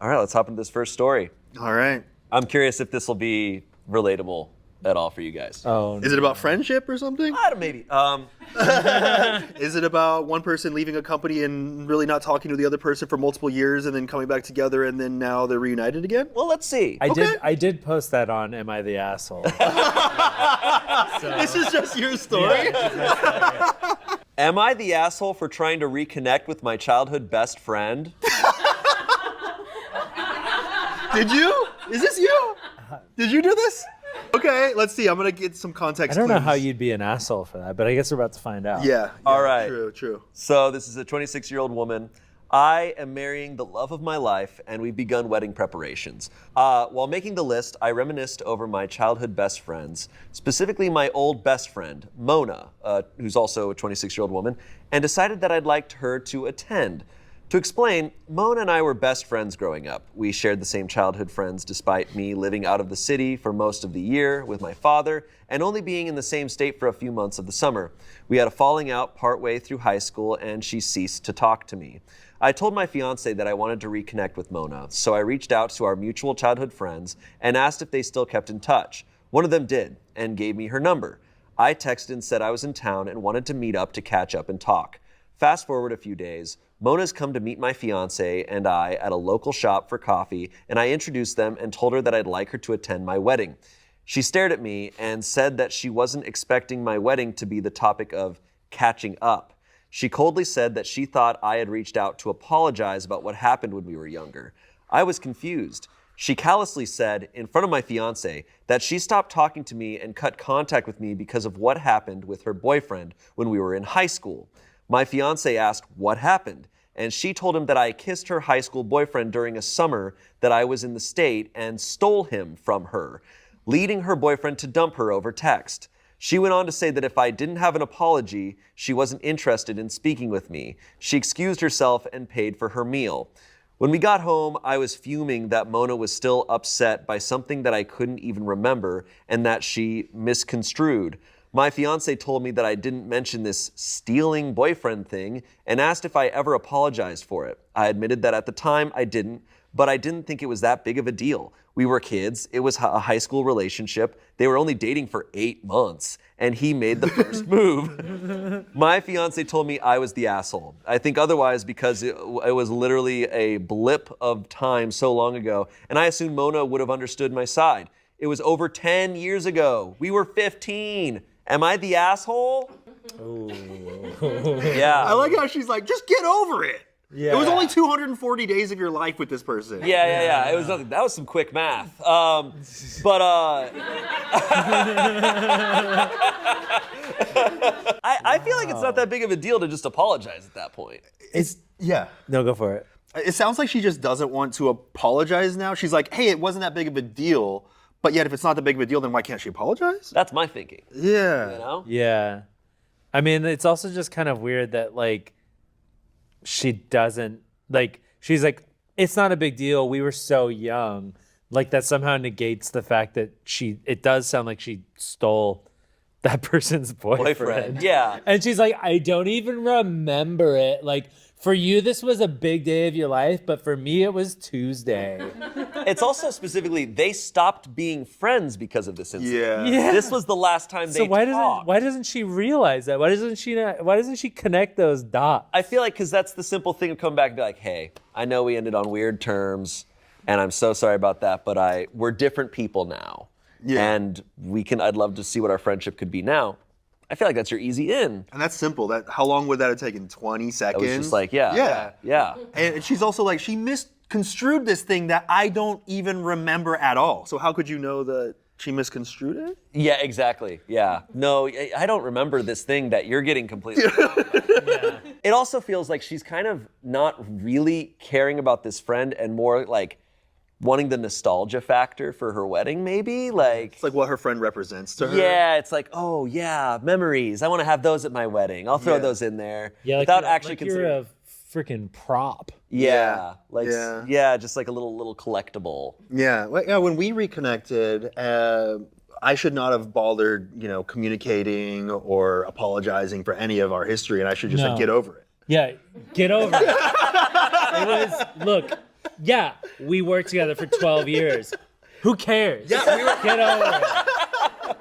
All right, let's hop into this first story. All right. I'm curious if this will be relatable at all for you guys. Oh, Is it about friendship or something? I don't maybe. Is it about one person leaving a company and really not talking to the other person for multiple years and then coming back together and then now they're reunited again? Well, let's see. I did post that on Am I the Asshole? This is just your story? Am I the asshole for trying to reconnect with my childhood best friend? Did you? Is this you? Did you do this? Okay, let's see. I'm going to get some context. I don't know clues. how you'd be an asshole for that, but I guess we're about to find out. Yeah. All right. True. So this is a 26-year-old woman. I am marrying the love of my life, and we've begun wedding preparations. While making the list, I reminisced over my childhood best friends, specifically my old best friend, Mona, who's also a 26-year-old woman, and decided that I'd like her to attend. To explain, Mona and I were best friends growing up. We shared the same childhood friends despite me living out of the city for most of the year with my father and only being in the same state for a few months of the summer. We had a falling out partway through high school and she ceased to talk to me. I told my fiance that I wanted to reconnect with Mona, so I reached out to our mutual childhood friends and asked if they still kept in touch. One of them did and gave me her number. I texted and said I was in town and wanted to meet up to catch up and talk. Fast forward a few days, Mona's come to meet my fiance and I at a local shop for coffee, and I introduced them and told her that I'd like her to attend my wedding. She stared at me and said that she wasn't expecting my wedding to be the topic of catching up. She coldly said that she thought I had reached out to apologize about what happened when we were younger. I was confused. She callously said, in front of my fiance, that she stopped talking to me and cut contact with me because of what happened with her boyfriend when we were in high school. My fiance asked what happened, and she told him that I kissed her high school boyfriend during a summer that I was in the state and stole him from her, leading her boyfriend to dump her over text. She went on to say that if I didn't have an apology, she wasn't interested in speaking with me. She excused herself and paid for her meal. When we got home, I was fuming that Mona was still upset by something that I couldn't even remember and that she misconstrued. My fiance told me that I didn't mention this stealing boyfriend thing and asked if I ever apologized for it. I admitted that at the time I didn't, but I didn't think it was that big of a deal. We were kids, it was a high school relationship, they were only dating for 8 months, and he made the first move. My fiance told me I was the asshole. I think otherwise because it was literally a blip of time so long ago, and I assumed Mona would have understood my side. It was over 10 years ago. We were 15. Am I the asshole? Ooh. Yeah. I like how she's like, just get over it. Yeah. It was only 240 days of your life with this person. Yeah. It was nothing. That was some quick math. I feel like it's not that big of a deal to just apologize at that point. Yeah. No, go for it. It sounds like she just doesn't want to apologize now. She's like, hey, it wasn't that big of a deal. But yet, if it's not that big of a deal, then why can't she apologize? That's my thinking. Yeah. You know? Yeah. I mean, it's also just kind of weird that, like, she doesn't, like, she's like, it's not a big deal. We were so young. Like, that somehow negates the fact that it does sound like she stole that person's boyfriend. Yeah. And she's like, I don't even remember it. Like, for you, this was a big day of your life, but for me, it was Tuesday. It's also specifically, they stopped being friends because of this incident. Yeah. This was the last time So they talked. why doesn't she realize that? Why doesn't she connect those dots? I feel like because that's the simple thing of coming back and be like, hey, I know we ended on weird terms, and I'm so sorry about that, but we're different people now. Yeah. And I'd love to see what our friendship could be now. I feel like that's your easy in. And that's simple. How long would that have taken? 20 seconds? It was just like, yeah. And she's also like, she misconstrued this thing that I don't even remember at all. So how could you know that she misconstrued it? Yeah, exactly. Yeah. No, I don't remember this thing that you're getting completely wrong. Yeah. It also feels like she's kind of not really caring about this friend and more like wanting the nostalgia factor for her wedding, maybe? Like, it's like what her friend represents to her. Yeah, it's like, oh yeah, memories. I want to have those at my wedding. I'll throw those in there. Yeah, like without actually like considering. you're a freaking prop. Yeah, Yeah. Just like a little collectible. Yeah, when we reconnected, I should not have bothered, communicating or apologizing for any of our history, and I should just No. get over it. Yeah, get over it. Look, Yeah, we worked together for 12 years. Who cares? Yeah, we were. Get over it.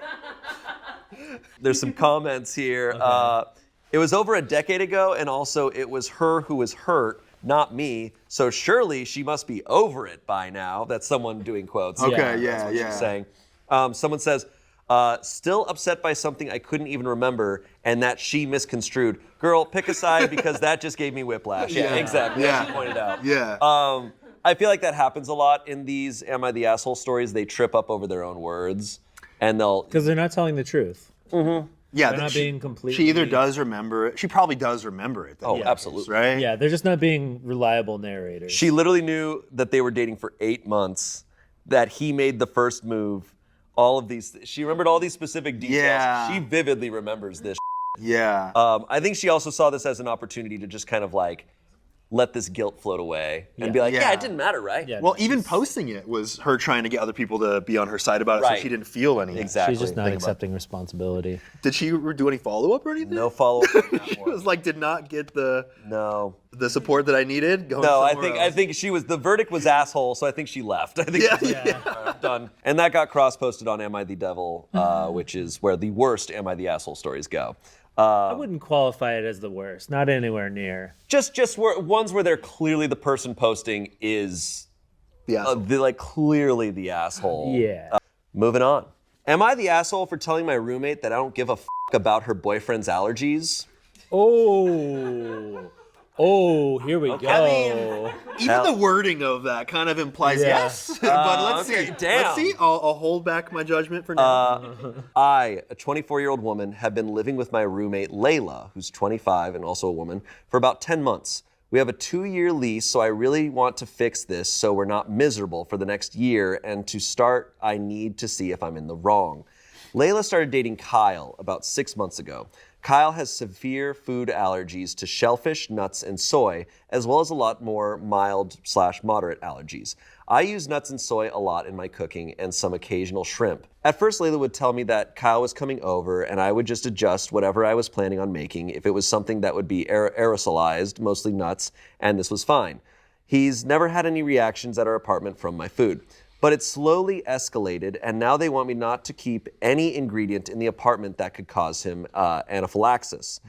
There's some comments here. It was over a decade ago, and also it was her who was hurt, not me. So surely she must be over it by now. That's someone doing quotes. Okay, That's what yeah. she's saying. Someone says, still upset by something I couldn't even remember, and that she misconstrued. Girl, pick a side because that just gave me whiplash. Yeah, exactly. Yeah. As you pointed out. Yeah. I feel like that happens a lot in these "Am I the Asshole" stories. They trip up over their own words, and they'll. Because they're not telling the truth. Yeah, They're not being completely. She either does remember it. She probably does remember it. Though, Oh, absolutely. right? Yeah, they're just not being reliable narrators. She literally knew that they were dating for 8 months, that he made the first move, all of these. She remembered all these specific details. Yeah. She vividly remembers this. Yeah. I think she also saw this as an opportunity to just kind of like let this guilt float away and be like, yeah, Yeah. it didn't matter, right? Yeah. Well, even posting it was her trying to get other people to be on her side about it, Right. so she didn't feel any. Exactly. She's just not accepting responsibility. Did she do any follow up or anything? No follow-up on that She one. was like, did not get the No. support that I needed. Going No, I somewhere think else. she was. The verdict was asshole, so I think she left. I think Yeah. she was done. And that got cross-posted on "Am I the Devil," which is where the worst "Am I the Asshole" stories go. I wouldn't qualify it as the worst. Not anywhere near. Just ones where they're clearly the person posting is Yeah. clearly the asshole. Yeah. Moving on. Am I the asshole for telling my roommate that I don't give a about her boyfriend's allergies? Oh, here we go. I mean, even the wording of that kind of implies Yeah. yes. But let's okay, see. damn. Let's see. I'll hold back my judgment for now. I, a 24-year-old woman, have been living with my roommate Layla, who's 25 and also a woman, for about 10 months. We have a 2-year lease, so I really want to fix this so we're not miserable for the next year, and to start, I need to see if I'm in the wrong. Layla started dating Kyle about 6 months ago. Kyle has severe food allergies to shellfish, nuts, and soy, as well as a lot more mild/moderate allergies. I use nuts and soy a lot in my cooking and some occasional shrimp. At first, Layla would tell me that Kyle was coming over and I would just adjust whatever I was planning on making if it was something that would be aerosolized, mostly nuts, and this was fine. He's never had any reactions at our apartment from my food. But it slowly escalated, and now they want me not to keep any ingredient in the apartment that could cause him anaphylaxis,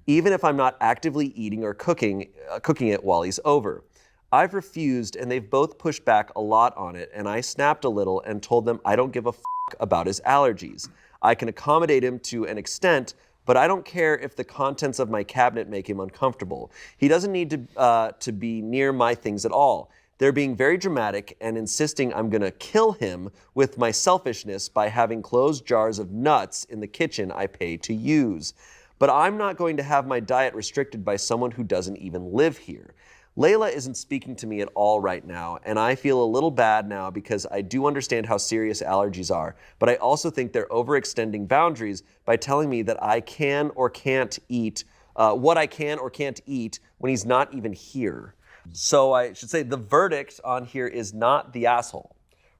even if I'm not actively eating or cooking it while he's over. I've refused, and they've both pushed back a lot on it, and I snapped a little and told them I don't give a about his allergies. I can accommodate him to an extent, but I don't care if the contents of my cabinet make him uncomfortable. He doesn't need to be near my things at all. They're being very dramatic and insisting I'm gonna kill him with my selfishness by having closed jars of nuts in the kitchen I pay to use. But I'm not going to have my diet restricted by someone who doesn't even live here. Layla isn't speaking to me at all right now, and I feel a little bad now because I do understand how serious allergies are, but I also think they're overextending boundaries by telling me that I can or can't eat what I can or can't eat when he's not even here. So I should say the verdict on here is not the asshole.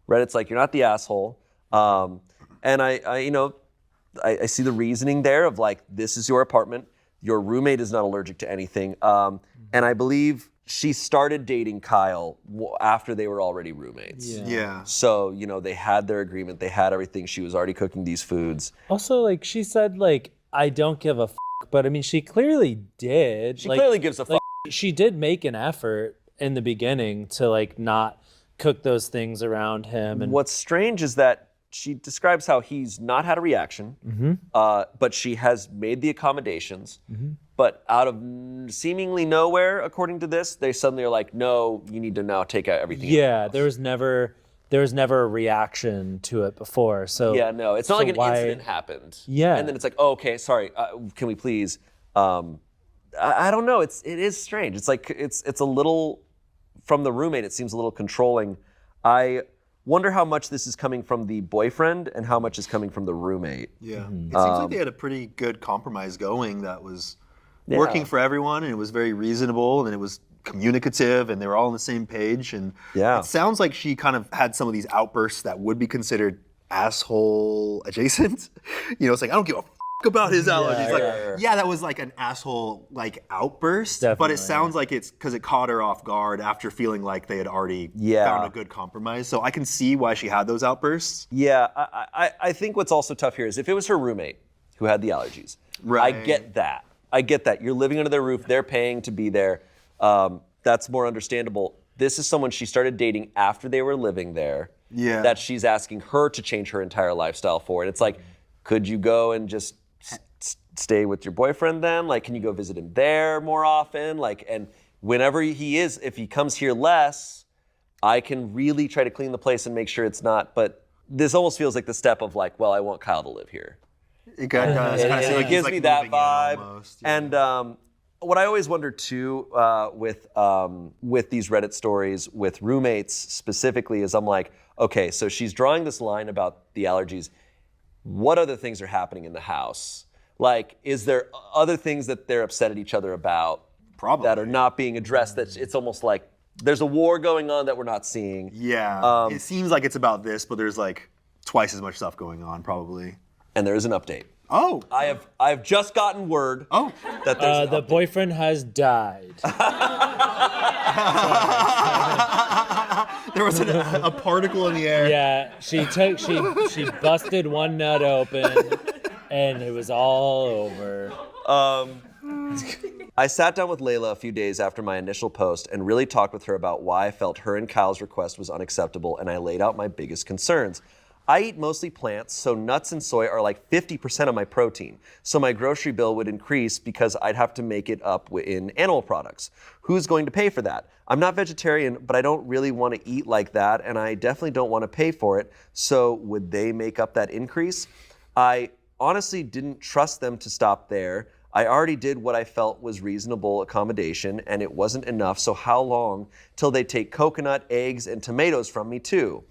Reddit's like, you're not the asshole. And I see the reasoning there of like, this is your apartment. Your roommate is not allergic to anything. And I believe she started dating Kyle after they were already roommates. Yeah. So, they had their agreement. They had everything. She was already cooking these foods. Also, like, she said, like, I don't give a but I mean, she clearly did. She clearly gives a fuck. She did make an effort in the beginning to like not cook those things around him. And What's strange is that she describes how he's not had a reaction, but she has made the accommodations. But out of seemingly nowhere, according to this, they suddenly are like, no, you need to now take out everything. yeah, there was never a reaction to it before. So Yeah, no, it's not so like an why- incident happened. Yeah. And then it's like, oh, okay, sorry, can we please? I don't know. It is strange. It's like it's a little from the roommate. It seems a little controlling. I wonder how much this is coming from the boyfriend and how much is coming from the roommate. Yeah. It seems like they had a pretty good compromise going that was working for everyone, and it was very reasonable, and it was communicative, and they were all on the same page. And Yeah. it sounds like she kind of had some of these outbursts that would be considered asshole adjacent. It's like, I don't give a about his allergies. Yeah. Yeah, that was like an asshole like outburst, but Definitely. it sounds like it's because it caught her off guard after feeling like they had already Yeah. found a good compromise. So I can see why she had those outbursts. Yeah, I think what's also tough here is if it was her roommate who had the allergies, Right. I get that. You're living under their roof, they're paying to be there. That's more understandable. This is someone she started dating after they were living there. Yeah. That she's asking her to change her entire lifestyle for. And it's like, could you go and just stay with your boyfriend then? Like, can you go visit him there more often? Like, and whenever he is, if he comes here less, I can really try to clean the place and make sure it's not. But this almost feels like the step of like, well, I want Kyle to live here. It does. Kinda seem like It he's, gives like, me that moving in vibe. almost, yeah. And what I always wonder too with these Reddit stories with roommates specifically is I'm like, okay, so she's drawing this line about the allergies. What other things are happening in the house? Like, is there other things that they're upset at each other about Probably. that are not being addressed? That it's almost like there's a war going on that we're not seeing. Yeah. It seems like it's about this, but there's like twice as much stuff going on, probably. And there is an update. Oh. I have just gotten word that there's an The update. boyfriend has died. There was a particle in the air. Yeah, she busted one nut open, and it was all over. I sat down with Layla a few days after my initial post and really talked with her about why I felt her and Kyle's request was unacceptable, and I laid out my biggest concerns. I eat mostly plants, so nuts and soy are like 50% of my protein. So my grocery bill would increase because I'd have to make it up in animal products. Who's going to pay for that? I'm not vegetarian, but I don't really want to eat like that, and I definitely don't want to pay for it. So would they make up that increase? I honestly didn't trust them to stop there. I already did what I felt was reasonable accommodation, and it wasn't enough, so how long till they take coconut, eggs, and tomatoes from me too?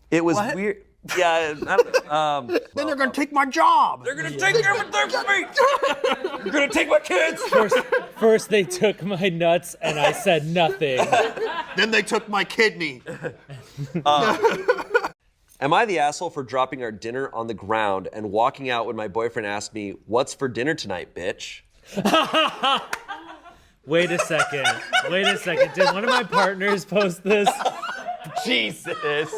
It was What? weird. Yeah, Then they're gonna take my job. they're gonna take everything from me. You're gonna take my kids. First they took my nuts, and I said nothing. Then they took my kidney. Am I the asshole for dropping our dinner on the ground and walking out when my boyfriend asked me, "What's for dinner tonight, bitch?" Wait a second. Did one of my partners post this? Jesus.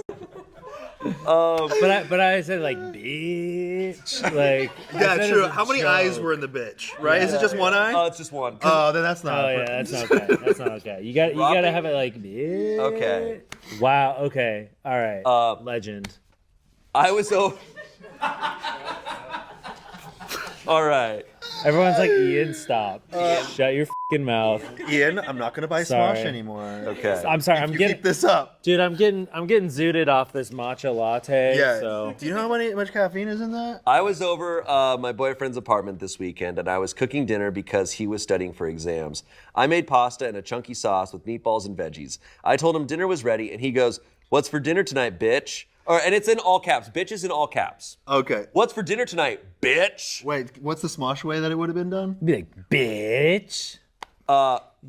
But I said like bitch. Like I Yeah, said it true. as a How many joke. eyes were in the bitch? Right? Is it just one eye? Oh, it's just one. Then that's not. Oh yeah, that's not okay. That's not okay. You gotta have it like bitch. Okay. Wow. Okay. All right. Legend. I was so. All right. Everyone's like, Ian, stop. Shut your fucking mouth. Ian, I'm not gonna buy Sorry. Smosh anymore. Okay. I'm sorry. I'm You getting keep this up. dude. I'm getting zooted off this matcha latte. Yeah. So Do you know how much caffeine is in that? I was over my boyfriend's apartment this weekend and I was cooking dinner because he was studying for exams. I made pasta and a chunky sauce with meatballs and veggies. I told him dinner was ready and he goes, "What's for dinner tonight, bitch?" And it's in all caps. Bitch is in all caps. Okay. What's for dinner tonight, bitch? Wait, what's the Smosh way that it would have been done? be like, bitch.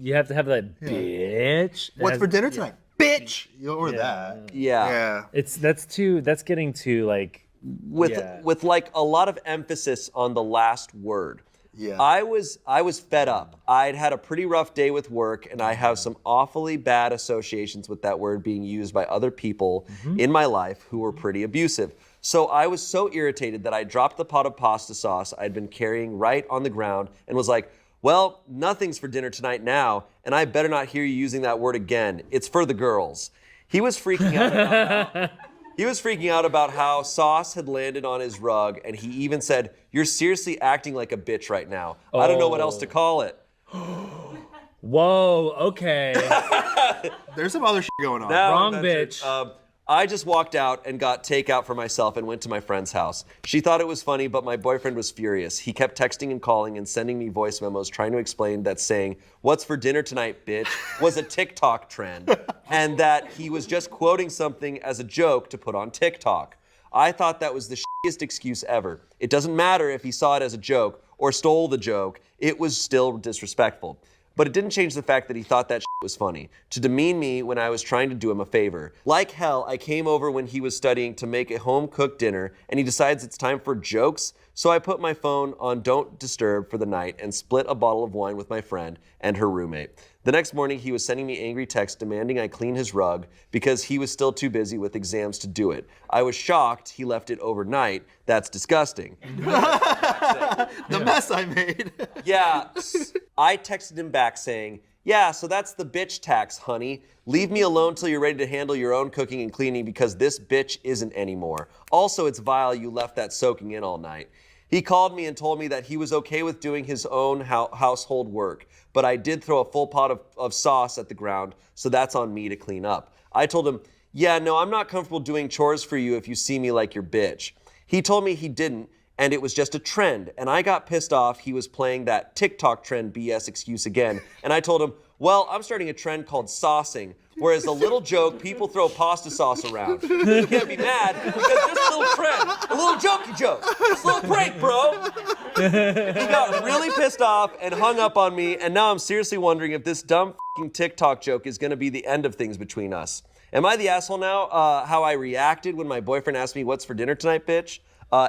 You have to have that bitch. It What's has- for dinner tonight? Bitch! Or that. Yeah. Yeah. That's getting too like With like a lot of emphasis on the last word. Yeah. I was fed up. I'd had a pretty rough day with work and I have some awfully bad associations with that word being used by other people in my life who were pretty abusive. So I was so irritated that I dropped the pot of pasta sauce I'd been carrying right on the ground and was like, "Well, nothing's for dinner tonight now, and I better not hear you using that word again. It's for the girls." He was freaking out about how sauce had landed on his rug, and he even said, "You're seriously acting like a bitch right now. I don't know what else to call it." Whoa. Okay. There's some other shit going on. Now, Wrong that's it. bitch. I just walked out and got takeout for myself and went to my friend's house. She thought it was funny, but my boyfriend was furious. He kept texting and calling and sending me voice memos trying to explain that saying, "What's for dinner tonight, bitch?" was a TikTok trend, and that he was just quoting something as a joke to put on TikTok. I thought that was the shittiest excuse ever. It doesn't matter if he saw it as a joke or stole the joke, it was still disrespectful. But it didn't change the fact that he thought that shit was funny, to demean me when I was trying to do him a favor. Like hell, I came over when he was studying to make a home-cooked dinner, and he decides it's time for jokes, so I put my phone on Don't Disturb for the night and split a bottle of wine with my friend and her roommate. The next morning, he was sending me angry texts demanding I clean his rug because he was still too busy with exams to do it. I was shocked he left it overnight. That's disgusting. The mess I made. Yeah, I texted him back saying, yeah, so that's the bitch tax, honey. Leave me alone till you're ready to handle your own cooking and cleaning because this bitch isn't anymore. Also, it's vile you left that soaking in all night. He called me and told me that he was okay with doing his own household work, but I did throw a full pot of sauce at the ground, so that's on me to clean up. I told him, yeah, no, I'm not comfortable doing chores for you if you see me like your bitch. He told me he didn't, and it was just a trend, and I got pissed off he was playing that TikTok trend BS excuse again, and I told him, well, I'm starting a trend called saucing, where as a little joke, people throw pasta sauce around. You can't be mad because there's a little trend, a little jokey joke, just a little break, bro. He got really pissed off and hung up on me, and now I'm seriously wondering if this dumb f***ing TikTok joke is gonna be the end of things between us. Am I the asshole now? How I reacted when my boyfriend asked me what's for dinner tonight, bitch?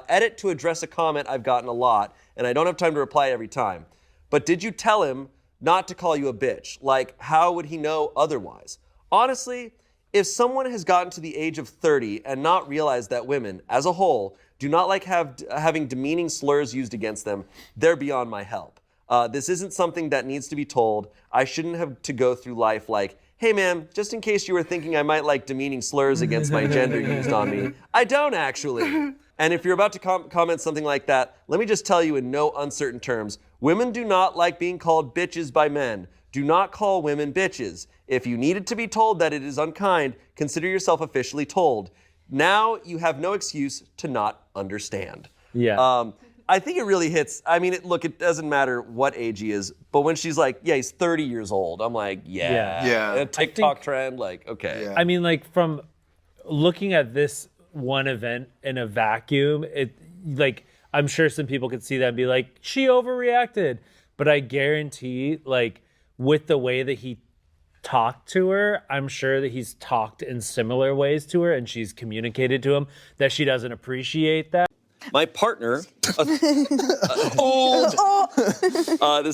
Edit to address a comment I've gotten a lot, and I don't have time to reply every time. But did you tell him not to call you a bitch? Like, how would he know otherwise? Honestly, if someone has gotten to the age of 30 and not realized that women, as a whole, do not like having demeaning slurs used against them, they're beyond my help. This isn't something that needs to be told. I shouldn't have to go through life like, hey man, just in case you were thinking I might like demeaning slurs against my gender used on me, I don't actually. And if you're about to comment something like that, let me just tell you in no uncertain terms, women do not like being called bitches by men. Do not call women bitches. If you needed to be told that it is unkind, consider yourself officially told. Now you have no excuse to not understand. Yeah. I think it really hits. I mean, look, it doesn't matter what age he is, but when she's like, yeah, he's 30 years old, I'm like, yeah. Yeah. A TikTok trend, like, okay. Yeah. I mean, like, from looking at this one event in a vacuum, like, I'm sure some people could see that and be like, she overreacted. But I guarantee, like, with the way that he talked to her, I'm sure that he's talked in similar ways to her and she's communicated to him that she doesn't appreciate that. My partner, this is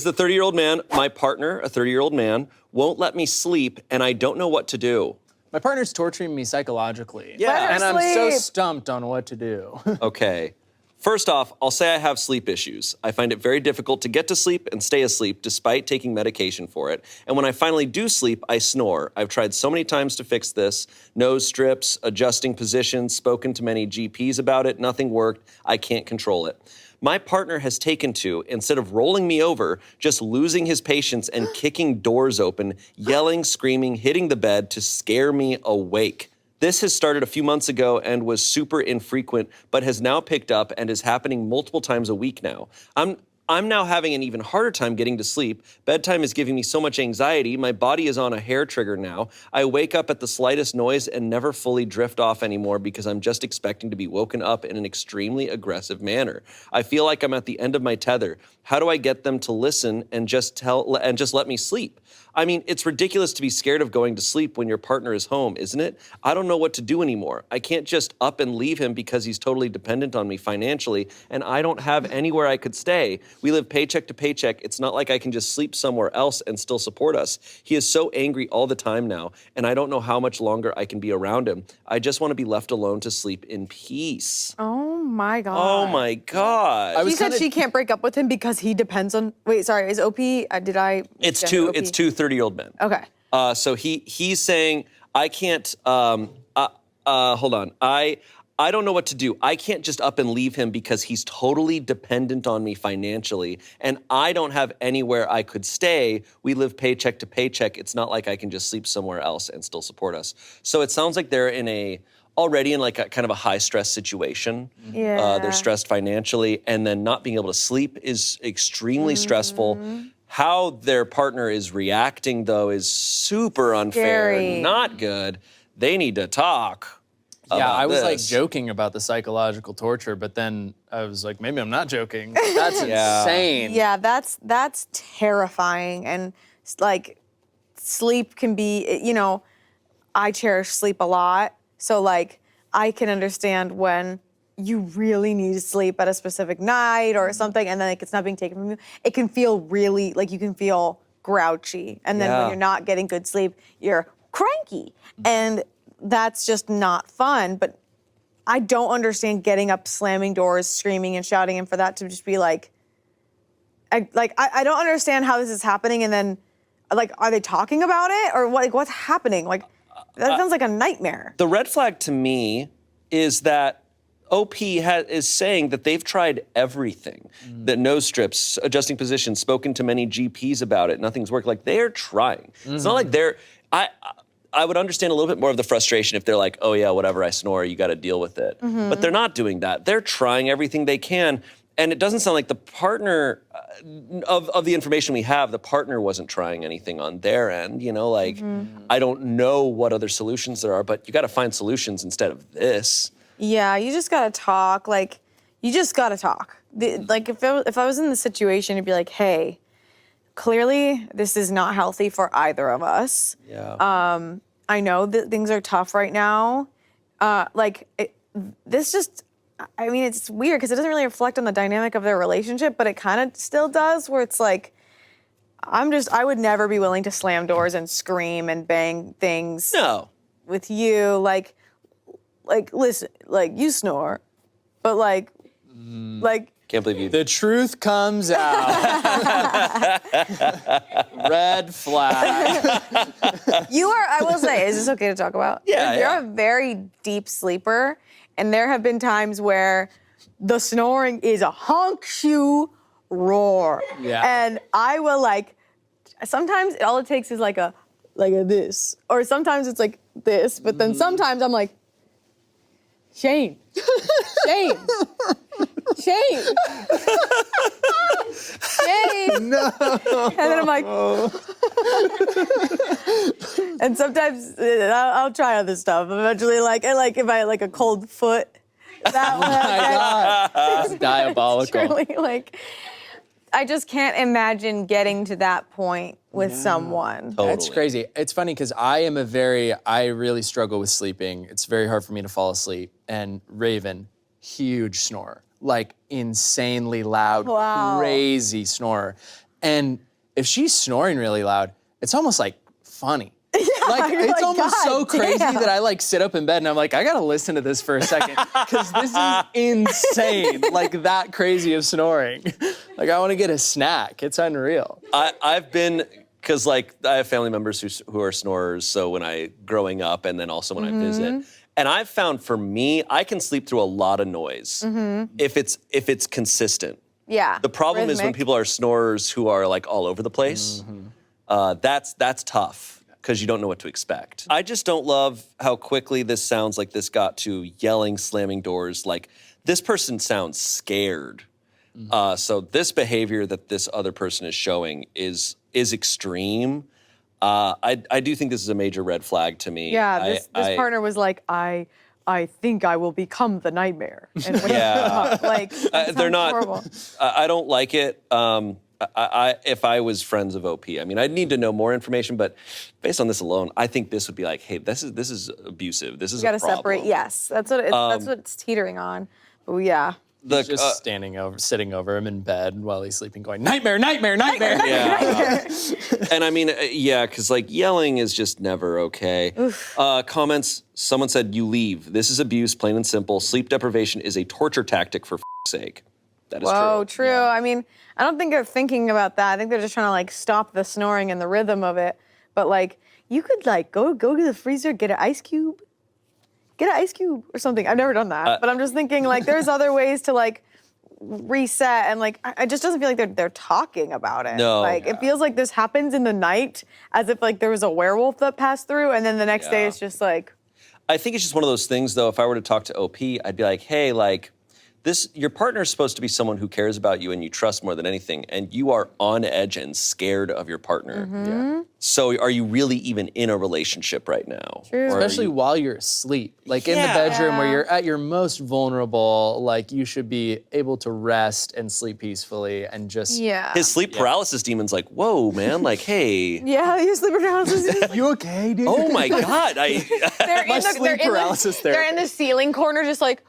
a 30-year-old man. My partner, a 30-year-old man, won't let me sleep, and I don't know what to do. My partner's torturing me psychologically. Yeah. And I'm so stumped on what to do. Okay. First off, I'll say I have sleep issues. I find it very difficult to get to sleep and stay asleep despite taking medication for it. And when I finally do sleep, I snore. I've tried so many times to fix this. Nose strips, adjusting positions, spoken to many GPs about it. Nothing worked. I can't control it. My partner has taken to, instead of rolling me over, just losing his patience and kicking doors open, yelling, screaming, hitting the bed to scare me awake. This has started a few months ago and was super infrequent, but has now picked up and is happening multiple times a week now. I'm now having an even harder time getting to sleep. Bedtime is giving me so much anxiety. My body is on a hair trigger now. I wake up at the slightest noise and never fully drift off anymore because I'm just expecting to be woken up in an extremely aggressive manner. I feel like I'm at the end of my tether. How do I get them to listen and just let me sleep? I mean, it's ridiculous to be scared of going to sleep when your partner is home, isn't it? I don't know what to do anymore. I can't just up and leave him because he's totally dependent on me financially, and I don't have anywhere I could stay. We live paycheck to paycheck. It's not like I can just sleep somewhere else and still support us. He is so angry all the time now, and I don't know how much longer I can be around him. I just want to be left alone to sleep in peace. Oh my God. Oh my God. She said she can't break up with him because he depends on. Wait, sorry. Is OP? Did I? It's misgender two OP? 30-year-old men. Okay. So he's saying, I can't, hold on. I don't know what to do. I can't just up and leave him because he's totally dependent on me financially, and I don't have anywhere I could stay. We live paycheck to paycheck. It's not like I can just sleep somewhere else and still support us. So it sounds like they're already in like a kind of a high stress situation. Yeah. They're stressed financially, and then not being able to sleep is extremely stressful. How their partner is reacting, though, is super unfair, Scary. not good. They need to talk. Yeah, I was like this. joking about the psychological torture, but then I was like, maybe I'm not joking. That's Yeah. insane. Yeah, that's terrifying, and like sleep can be, I cherish sleep a lot. So like I can understand when you really need sleep at a specific night or something, and then like it's not being taken from you. It can feel really like you can feel grouchy, and then when Yeah. you're not getting good sleep, you're cranky, and that's just not fun. But I don't understand getting up, slamming doors, screaming and shouting, and for that to just be like, I don't understand how this is happening. And then, like, are they talking about it or what? Like, what's happening? Like, that sounds like a nightmare. The red flag to me is that OP is saying that they've tried everything, that nose strips, adjusting positions, spoken to many GPs about it, nothing's worked. Like, they're trying. It's not like they're, I would understand a little bit more of the frustration if they're like, oh yeah, whatever, I snore, you gotta deal with it. But they're not doing that. They're trying everything they can. And it doesn't sound like the partner, of the information we have, the partner wasn't trying anything on their end. I don't know what other solutions there are, but you gotta find solutions instead of this. Yeah, you just gotta talk. Like, you just gotta talk. Like, if I was in the situation, it'd be like, hey, clearly this is not healthy for either of us. Yeah. I know that things are tough right now. It's weird because it doesn't really reflect on the dynamic of their relationship, but it kind of still does, where it's like, I would never be willing to slam doors and scream and bang things No. with you. Like, listen, like, you snore, but like, Can't believe you. The truth comes out. Red flag. you are, I will say, is this okay to talk about? Yeah, You're yeah. a very deep sleeper, and there have been times where the snoring is a honk shoe roar. Yeah. And I will sometimes all it takes is like a this, or sometimes it's like this, but then sometimes I'm like, Shane, Shane, Shane, Shane. No. And then I'm like, and sometimes I'll try other stuff. Eventually, if I like a cold foot, that one. That's diabolical. Truly, I just can't imagine getting to that point with someone. That's crazy. It's funny because I really struggle with sleeping. It's very hard for me to fall asleep. And Raven, huge snorer, like insanely loud, Wow. crazy snorer. And if she's snoring really loud, it's almost like funny. Like, you're it's like, almost God so crazy damn. that I like sit up in bed and I'm like, I gotta listen to this for a second because this is insane. Like, that crazy of snoring. Like, I want to get a snack. It's unreal. I've been, because I have family members who are snorers, so growing up and then also when I visit. And I've found for me, I can sleep through a lot of noise if it's consistent. Yeah. The problem is when Rhythmic. people are snorers who are like all over the place. That's tough because you don't know what to expect. I just don't love how quickly this sounds like this got to yelling, slamming doors. Like, this person sounds scared. So this behavior that this other person is showing is extreme. I do think this is a major red flag to me. Yeah, this partner was like, I think I will become the nightmare. And when Yeah. that They're sounds not. horrible. I don't like it. If I was friends of OP, I mean, I'd need to know more information, but based on this alone, I think this would be like, hey, this is abusive. This is You got a to problem. separate. Yes, that's what it's teetering on. But yeah. The, Just sitting over him in bed while he's sleeping, going, nightmare, nightmare, nightmare. yeah. And I mean, yeah, because yelling is just never okay. Comments, someone said, you leave. This is abuse, plain and simple. Sleep deprivation is a torture tactic for sake. That is Whoa, true. true. I mean, I don't think they're thinking about that. I think they're just trying to stop the snoring and the rhythm of it. But you could go to the freezer, get an ice cube. Get an ice cube or something. I've never done that. But I'm just thinking there's other ways to reset, and I just doesn't feel like they're talking about it. No. It feels like this happens in the night as if there was a werewolf that passed through, and then the next day Yeah. it's just I think it's just one of those things, though. If I were to talk to OP, I'd be like, hey, your partner is supposed to be someone who cares about you and you trust more than anything, and you are on edge and scared of your partner. Mm-hmm. So are you really even in a relationship right now? True. Or are Especially you- while you're asleep. Like in the Yeah. bedroom where Yeah. you're at your most vulnerable, like you should be able to rest and sleep peacefully and just Yeah. his sleep paralysis demon's like, whoa, man, like, hey. Yeah, you sleep paralysis. You okay, dude? Oh my God. They're My in the, sleep they're in paralysis the, they're in the ceiling corner, just like.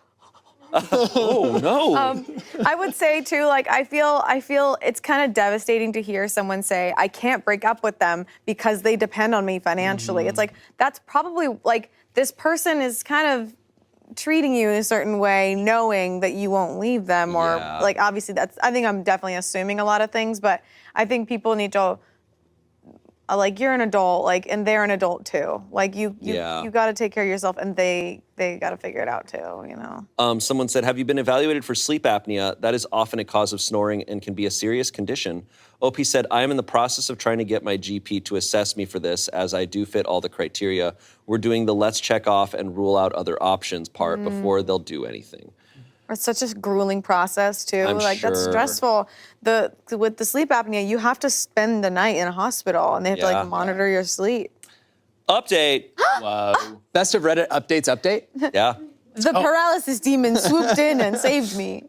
Oh no. I would say too, like I feel it's kind of devastating to hear someone say, I can't break up with them because they depend on me financially. It's like that's probably like this person is kind of treating you in a certain way, knowing that you won't leave them, or Yeah. like obviously I think I'm definitely assuming a lot of things, but I think people need to like you're an adult, like, and they're an adult too. Like you got to take care of yourself, and they got to figure it out too. You know. Someone said, have you been evaluated for sleep apnea? That is often a cause of snoring and can be a serious condition. OP said, I am in the process of trying to get my GP to assess me for this, as I do fit all the criteria. We're doing the let's check off and rule out other options part before they'll do anything. It's such a grueling process too. I'm Like that's sure. stressful. With the sleep apnea, you have to spend the night in a hospital, and they have to Yeah. like monitor your sleep. Update. Whoa. Best of Reddit updates update. Yeah. The paralysis demon swooped in and saved me.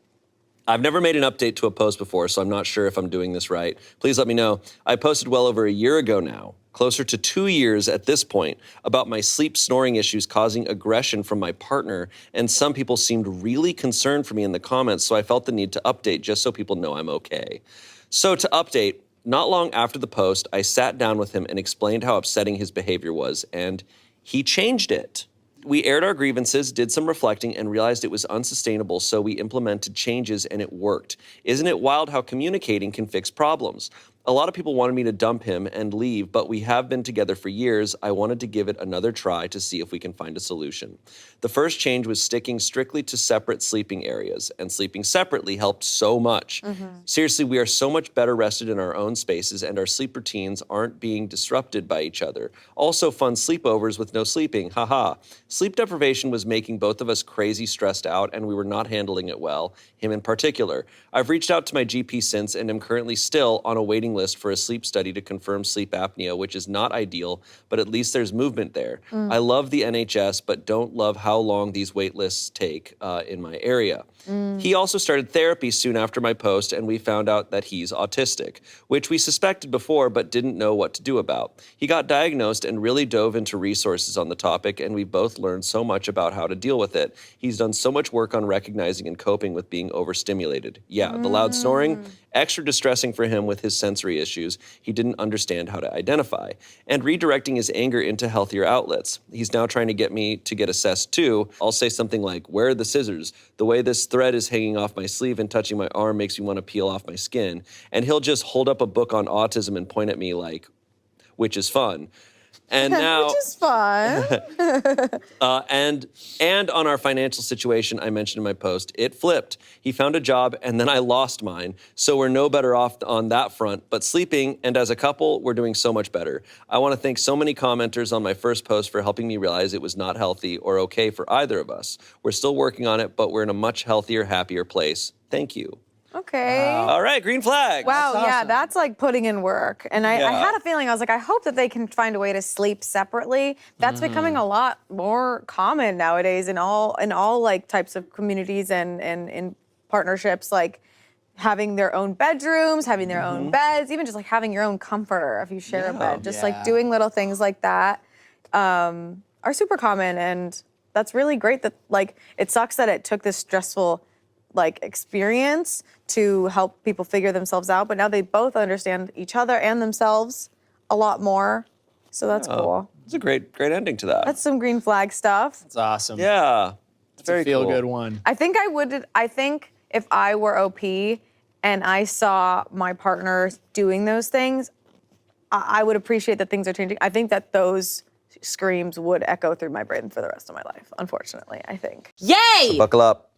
I've never made an update to a post before, so I'm not sure if I'm doing this right. Please let me know. I posted well over a year ago now, closer to 2 years at this point, about my sleep snoring issues causing aggression from my partner, and some people seemed really concerned for me in the comments, so I felt the need to update just so people know I'm okay. So to update, not long after the post, I sat down with him and explained how upsetting his behavior was, and he changed it. We aired our grievances, did some reflecting, and realized it was unsustainable, so we implemented changes and it worked. Isn't it wild how communicating can fix problems? A lot of people wanted me to dump him and leave, but we have been together for years. I wanted to give it another try to see if we can find a solution. The first change was sticking strictly to separate sleeping areas, and sleeping separately helped so much. Seriously, we are so much better rested in our own spaces, and our sleep routines aren't being disrupted by each other. Also, fun sleepovers with no sleeping, haha. Sleep deprivation was making both of us crazy stressed out, and we were not handling it well, him in particular. I've reached out to my GP since and am currently still on a waiting list for a sleep study to confirm sleep apnea, which is not ideal, but at least there's movement there. I love the NHS, but don't love how long these wait lists take in my area. He also started therapy soon after my post, and we found out that he's autistic, which we suspected before but didn't know what to do about. He got diagnosed and really dove into resources on the topic, and we both learned so much about how to deal with it. He's done so much work on recognizing and coping with being overstimulated. Yeah, the loud snoring, extra distressing for him with his sensory issues he didn't understand how to identify, and redirecting his anger into healthier outlets. He's now trying to get me to get assessed too. I'll say something like, where are the scissors? The way this thread is hanging off my sleeve and touching my arm makes me want to peel off my skin. And he'll just hold up a book on autism and point at me like, which is fun. And now, Which is fun. and on our financial situation I mentioned in my post, it flipped. He found a job and then I lost mine. So we're no better off on that front, but sleeping and as a couple, we're doing so much better. I want to thank so many commenters on my first post for helping me realize it was not healthy or okay for either of us. We're still working on it, but we're in a much healthier, happier place. Thank you. Okay. All right, green flag. Wow, yeah, that's like putting in work. And I Yeah. had a feeling, I was like, I hope that they can find a way to sleep separately. That's becoming a lot more common nowadays in all like types of communities and in partnerships, like having their own bedrooms, having their own beds, even just like having your own comforter if you share a bed. Just like doing little things like that are super common, and that's really great that like it sucks that it took this stressful like experience to help people figure themselves out, but now they both understand each other and themselves a lot more. So that's cool. It's a great ending to that. That's some green flag stuff. It's awesome. Yeah. It's very It's a feel cool. good one. I think if I were OP and I saw my partner doing those things, I would appreciate that things are changing. I think that those screams would echo through my brain for the rest of my life, unfortunately, I think. Yay! Buckle up.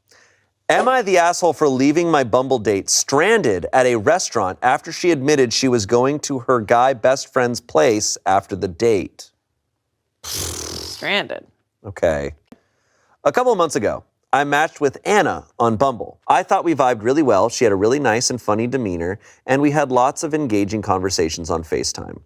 Am I the asshole for leaving my Bumble date stranded at a restaurant after she admitted she was going to her guy best friend's place after the date? Stranded. Okay. A couple of months ago, I matched with Anna on Bumble. I thought we vibed really well. She had a really nice and funny demeanor, and we had lots of engaging conversations on FaceTime.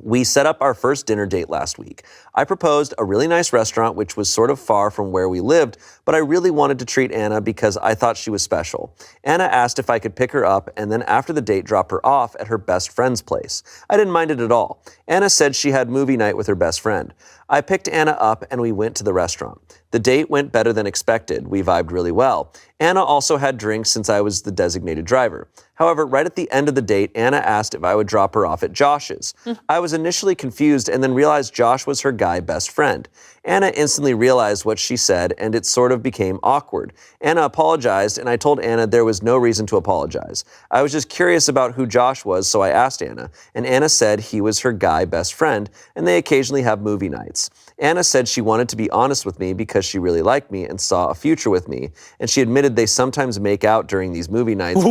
We set up our first dinner date last week. I proposed a really nice restaurant, which was sort of far from where we lived, but I really wanted to treat Anna because I thought she was special. Anna asked if I could pick her up and then after the date drop her off at her best friend's place. I didn't mind it at all. Anna said she had movie night with her best friend. I picked Anna up and we went to the restaurant. The date went better than expected. We vibed really well. Anna also had drinks since I was the designated driver. However, right at the end of the date, Anna asked if I would drop her off at Josh's. I was initially confused and then realized Josh was her guy best friend. Anna instantly realized what she said and it sort of became awkward. Anna apologized and I told Anna there was no reason to apologize. I was just curious about who Josh was, so I asked Anna, and Anna said he was her guy best friend and they occasionally have movie nights. Anna said she wanted to be honest with me because she really liked me and saw a future with me, and she admitted they sometimes make out during these movie nights,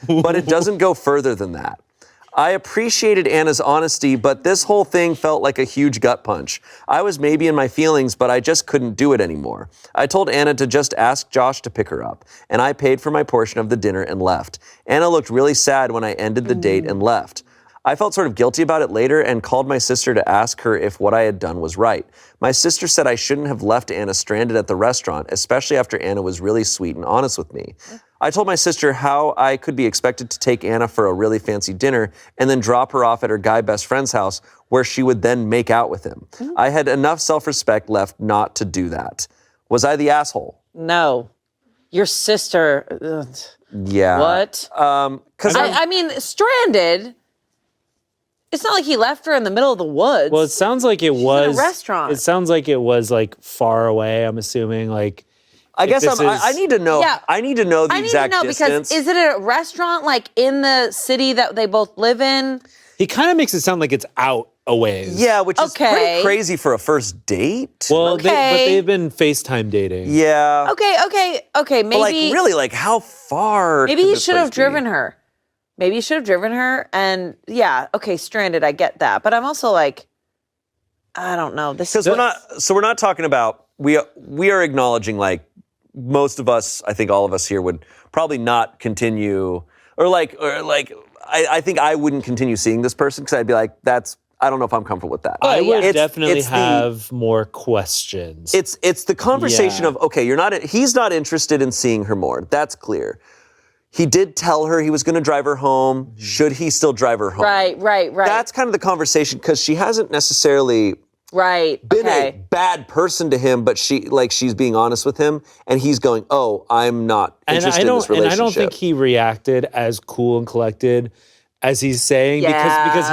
but it doesn't go further than that. I appreciated Anna's honesty, but this whole thing felt like a huge gut punch. I was maybe in my feelings, but I just couldn't do it anymore. I told Anna to just ask Josh to pick her up, and I paid for my portion of the dinner and left. Anna looked really sad when I ended the date and left. I felt sort of guilty about it later and called my sister to ask her if what I had done was right. My sister said I shouldn't have left Anna stranded at the restaurant, especially after Anna was really sweet and honest with me. I told my sister how I could be expected to take Anna for a really fancy dinner and then drop her off at her guy best friend's house where she would then make out with him. I had enough self-respect left not to do that. Was I the asshole? No. Your sister. Ugh. Yeah. What? Because I mean, stranded. It's not like he left her in the middle of the woods. Well, it sounds like it in a was restaurant. It sounds like it was like far away. I'm assuming like. I guess this I is- need to know. Yeah. I need to know the I need exact to know distance. because is it a restaurant like in the city that they both live in? He kind of makes it sound like it's out a ways. Yeah, which is Okay. pretty crazy for a first date. Well, but Okay. they've been FaceTime dating. yeah. Okay. Maybe But like really, like how far? maybe could he this should place have driven her. Maybe he should have driven her. And yeah, okay, stranded. I get that, but I'm also like, I don't know. This Because we're not. So we're not talking about. We are acknowledging like most of us. I think all of us here would probably not continue, or like. I think I wouldn't continue seeing this person because I'd be like, that's. I don't know if I'm comfortable with that. I would It's- definitely it's the- have more questions. It's the conversation Yeah. of, okay, he's not interested in seeing her more. That's clear. He did tell her he was going to drive her home. Should he still drive her home? right. That's kind of the conversation because she hasn't necessarily right. been a Okay. bad person to him, but she's being honest with him, and he's going, "Oh, I'm not interested in this relationship." And I don't think he reacted as cool and collected as he's saying because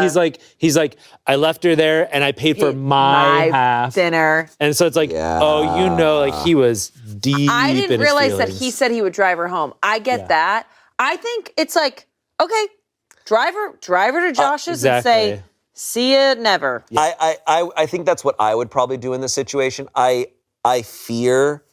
he's like I left her there and I paid for my half dinner. and so it's like Yeah. like he was deep. I in didn't his realize that feelings. he said he would drive her home. I get that. I think it's like, okay, drive her to Josh's and say, exactly. see ya, never. I think that's what I would probably do in this situation. I fear,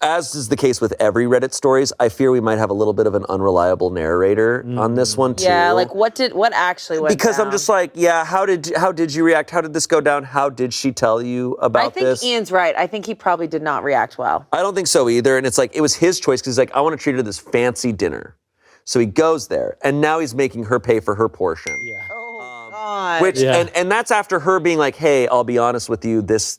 as is the case with every Reddit stories, I fear we might have a little bit of an unreliable narrator on this one too. Yeah, like what actually went Because down? I'm just like, yeah, how did you react? How did this go down? How did she tell you about I think this? Ian's right. I think he probably did not react well. I don't think so either. And it's like, it was his choice because he's like, I want to treat her to this fancy dinner. So he goes there, and now he's making her pay for her portion. Yeah. God. Which Yeah. and that's after her being like, hey, I'll be honest with you, this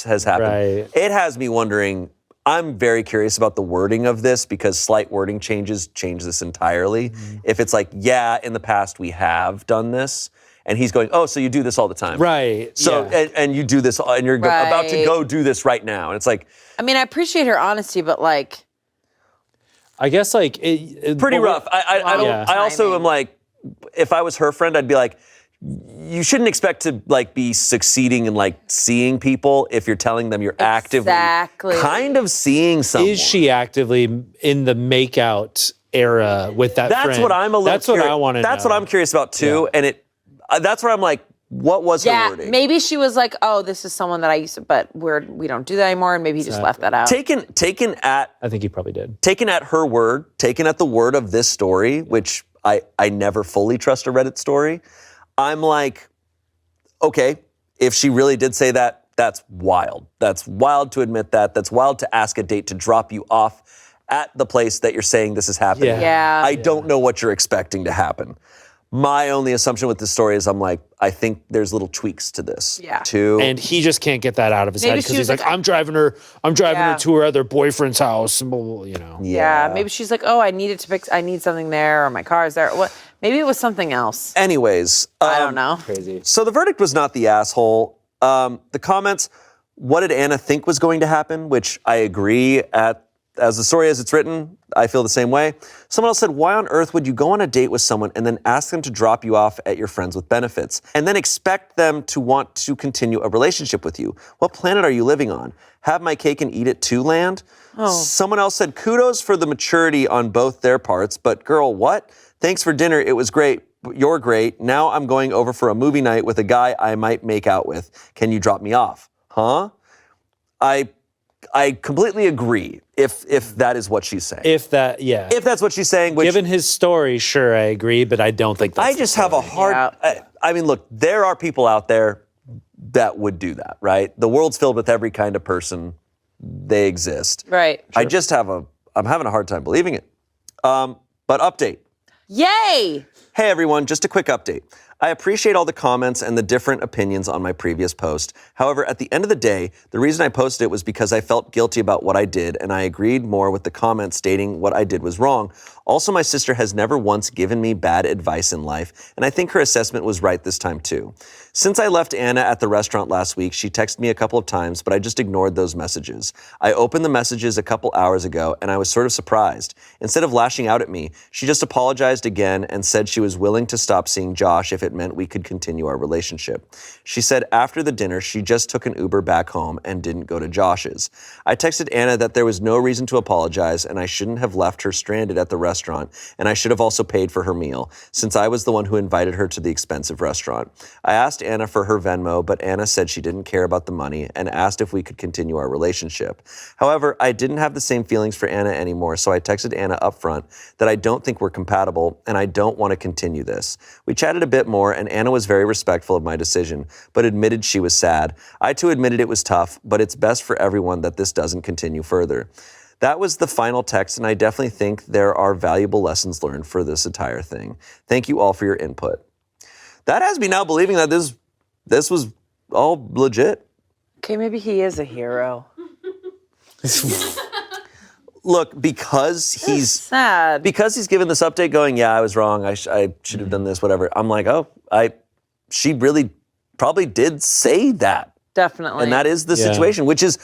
has happened. Right. It has me wondering. I'm very curious about the wording of this because slight wording changes change this entirely. If it's like, yeah, in the past we have done this, and he's going, oh, so you do this all the time, Right. So yeah. and you do this, and you're about to Right. go do this right now, and it's like I mean, I appreciate her honesty, but like, I guess like it pretty but we- rough. I don't. Yeah. I also Timing. am like, if I was her friend, I'd be like, you shouldn't expect to like be succeeding in like seeing people if you're telling them you're actively Exactly. kind of seeing someone. Is she actively in the makeout era with that That's friend? what I'm a little. That's what I want to know. That's what I'm curious about too, and that's where I'm like, what was her yeah, wording? maybe she was like, oh, this is someone that I used to, but we don't do that anymore, and maybe he just left that out. Taken at I think he probably did. taken at her word, taken at the word of this story, which I never fully trust a Reddit story. I'm like, okay, if she really did say that, That's wild. That's wild to admit that. That's wild to ask a date to drop you off at the place that you're saying this is happening. Yeah. I don't know what you're expecting to happen. My only assumption with this story is I think there's little tweaks to this. Yeah. Too. And he just can't get that out of his head Maybe because she he's was like, like, I'm driving her Yeah. to her other boyfriend's house, and blah, blah, blah, you know. Yeah, maybe she's like, oh, I need something there, or my car is there. What? Maybe it was something else. Anyways. I don't know. Crazy. So the verdict was not the asshole. The comments, what did Anna think was going to happen? Which I agree as the story as it's written, I feel the same way. Someone else said, why on earth would you go on a date with someone and then ask them to drop you off at your friends with benefits and then expect them to want to continue a relationship with you? What planet are you living on? Have my cake and eat it too, land? Someone else said, kudos for the maturity on both their parts, but girl, what? Thanks for dinner, it was great. You're great. Now I'm going over for a movie night with a guy I might make out with. Can you drop me off? Huh? I completely agree if that is what she's saying. If If that's what she's saying, which given his story, sure, I agree, but I don't think that's I just have a hard. I mean, look, there are people out there that would do that, right? The world's filled with every kind of person. They exist. Right. I'm having a hard time believing it. But update. Yay! Hey everyone, just a quick update. I appreciate all the comments and the different opinions on my previous post. However, at the end of the day, the reason I posted it was because I felt guilty about what I did, and I agreed more with the comments stating what I did was wrong. Also, my sister has never once given me bad advice in life, and I think her assessment was right this time too. Since I left Anna at the restaurant last week, she texted me a couple of times, but I just ignored those messages. I opened the messages a couple hours ago, and I was sort of surprised. Instead of lashing out at me, she just apologized again and said she was willing to stop seeing Josh if it meant we could continue our relationship. She said after the dinner, she just took an Uber back home and didn't go to Josh's. I texted Anna that there was no reason to apologize, and I shouldn't have left her stranded at the restaurant, and I should have also paid for her meal, since I was the one who invited her to the expensive restaurant. I asked Anna for her Venmo, but Anna said she didn't care about the money and asked if we could continue our relationship. However, I didn't have the same feelings for Anna anymore, so I texted Anna upfront that I don't think we're compatible and I don't want to continue this. We chatted a bit more, and Anna was very respectful of my decision, but admitted she was sad. I too admitted it was tough, but it's best for everyone that this doesn't continue further. That was the final text, and I definitely think there are valuable lessons learned for this entire thing. Thank you all for your input. That has me now believing that this was all legit. Okay, maybe he is a hero. Look, because he's Sad. given this update going, yeah, I was wrong, I should have done this, whatever. I'm like, she really probably did say that. Definitely. And that is the situation, which is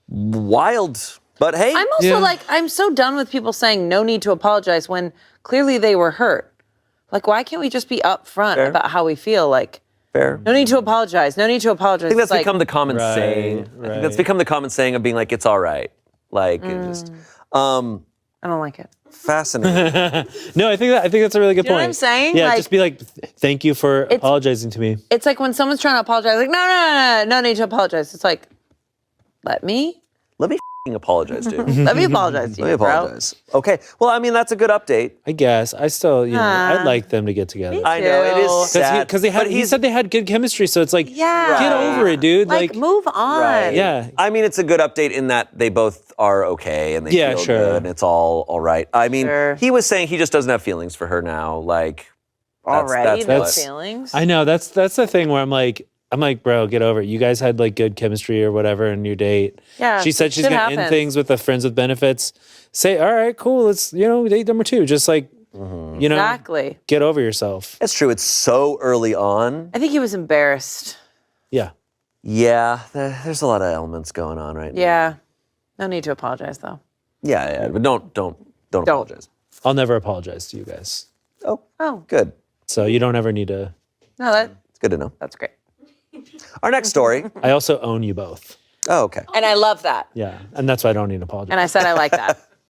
wild. But hey. I'm also I'm so done with people saying no need to apologize when clearly they were hurt. Like, why can't we just be upfront about how we feel? Like, Fair. no need to apologize. No need to apologize. I think that's It's become like, the common saying. I think that's become the common saying of being like, it's all right. Like, it just. I don't like it. Fascinating. No, I think that's a really good You know point. what I'm saying? Yeah, Like- just be like, thank you for apologizing to me. It's like when someone's trying to apologize, like, no need to apologize. It's like, let me Apologize, dude. let me apologize to you, Let me apologize. Okay. Well, I mean, that's a good update. I guess. I still, I'd like them to get together. I know it is sad. Because he said they had good chemistry, so it's like, Yeah. get over it, dude. Like, move on. Right. Yeah. I mean, it's a good update in that they both are okay and they feel sure. good and it's all right. I mean, Sure. he was saying he just doesn't have feelings for her now. Like, Already, no what- feelings. I know. That's the thing where I'm like, bro, get over it. You guys had like good chemistry or whatever in your date. Yeah, She said she's shit gonna end happens. things with the friends with benefits. Say, all right, cool. Let's date number 2. Just like, Exactly. get over yourself. It's true. It's so early on. I think he was embarrassed. Yeah. Yeah, there's a lot of elements going on right now. Yeah. No need to apologize though. Yeah, but don't apologize. I'll never apologize to you guys. Oh, Good. So you don't ever need to. no, It's good to know. that's great. Our next story. I also own you both. Oh, okay. And I love that. Yeah. And that's why I don't need to apologize. And I said I like that.